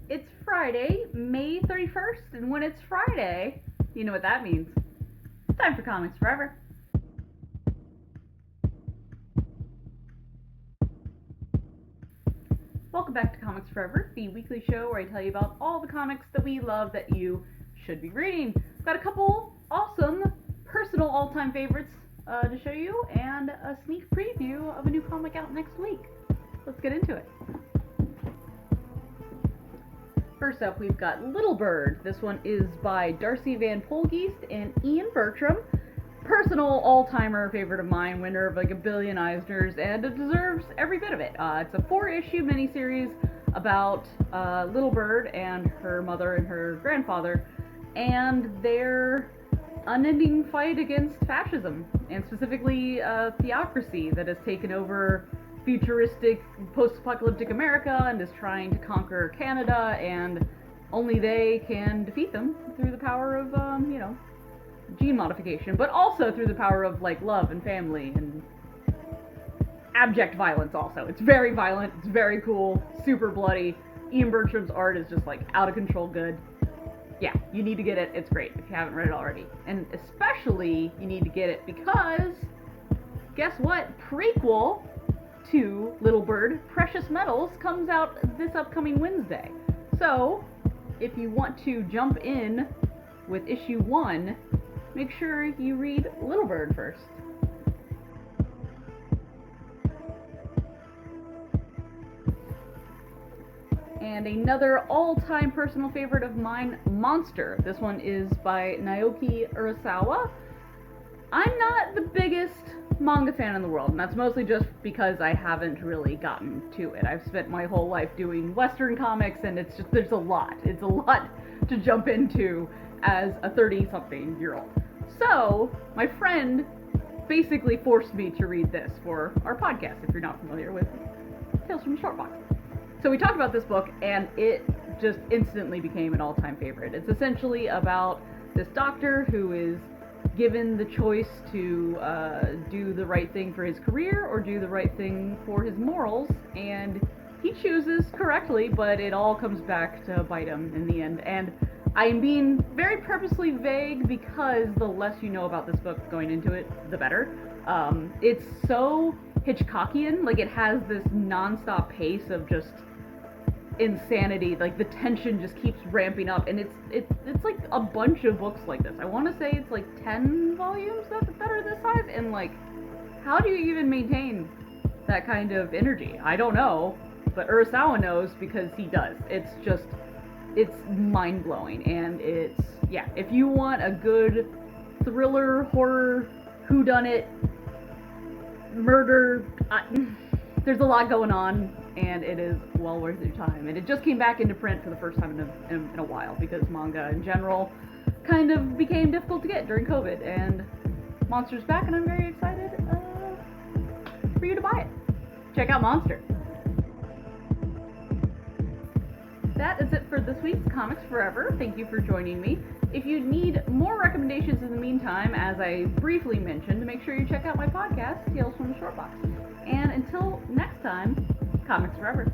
It's Friday, May 31st, and when it's Friday, you know what that means. Time for Comics Forever. Welcome back to Comics Forever, the weekly show where I tell you about all the comics that we love that you should be reading. I've got a couple awesome personal all-time favorites to show you, and a sneak preview of a new comic out next week. Let's get into it. First up, we've got Little Bird. This one is by Darcy van Poelgeest and Ian Bertram. Personal all-timer favorite of mine, winner of like a billion Eisners, and it deserves every bit of it. It's a 4-issue miniseries about Little Bird and her mother and her grandfather, and their unending fight against fascism, and specifically theocracy that has taken over futuristic, post-apocalyptic America and is trying to conquer Canada, and only they can defeat them through the power of, gene modification, but also through the power of, like, love and family and abject violence also. It's very violent, it's very cool, super bloody. Ian Bertram's art is just, like, out of control good. Yeah, you need to get it, it's great if you haven't read it already. And especially, you need to get it because, guess what? Prequel to Little Bird, Precious Metals, comes out this upcoming Wednesday. So, if you want to jump in with issue 1, make sure you read Little Bird first. And another all-time personal favorite of mine, Monster. This one is by Naoki Urasawa. I'm not the biggest manga fan in the world, and that's mostly just because I haven't really gotten to it. I've spent my whole life doing Western comics, and it's a lot to jump into as a 30-something-year-old. So, my friend basically forced me to read this for our podcast, if you're not familiar with Tales from the Short Box. So we talked about this book, and it just instantly became an all-time favorite. It's essentially about this doctor who is given the choice to do the right thing for his career or do the right thing for his morals, and he chooses correctly, but it all comes back to bite him in the end. And I am being very purposely vague because the less you know about this book going into it, the better. It's so Hitchcockian, like it has this nonstop pace of just insanity, like the tension just keeps ramping up, and it's like a bunch of books like this. I want to say it's like 10 volumes that are this size, and like, how do you even maintain that kind of energy? I don't know, but Urasawa knows because he does. It's mind-blowing, and if you want a good thriller, horror, whodunit, murder, there's a lot going on, and it is well worth your time. And it just came back into print for the first time in a while, because manga in general kind of became difficult to get during COVID, and Monster's back, and I'm very excited for you to buy it. Check out Monster. That is it for this week's Comics Forever. Thank you for joining me. If you need more recommendations in the meantime, as I briefly mentioned, make sure you check out my podcast, Tales from the Short Box. And until next time, Comics Forever.